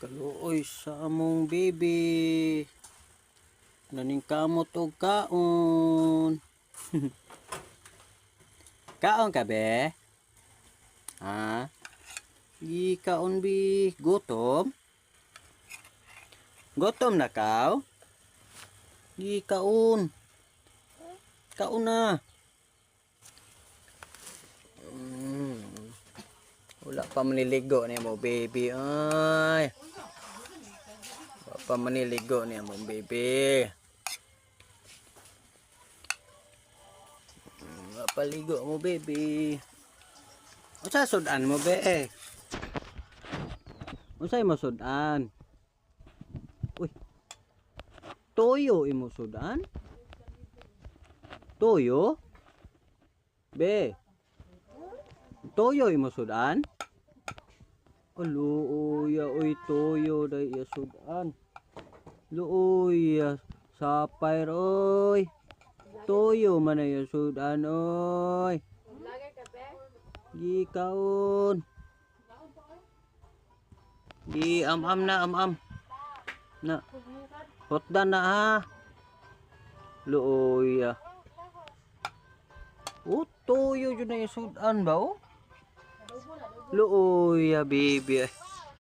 Kaluoy sa among baby. Naning kamot og kaon. Kaon ka be? Ha? Gi kaon bi gutom? Gutom na kaw? Gi kaon. Kaon na. Wala pa maniligo niya mo baby ay. Wala pa maniligo niya mo baby. Wala pa ligo mo baby. Unsa sudan mo be? Unsay mo sudan? Uy. Toyo imo sudan? Toyo? Be. Toyo imo sudan? Luoy, oy toyo day sudan. Luoy, sapay oy. Toyo man ay sudan oy. Gi kaon. Gi am na am. Na. Hotdan na ha. Luoy. Oh, toyo jud na sudan ba oh? Luoy, baby.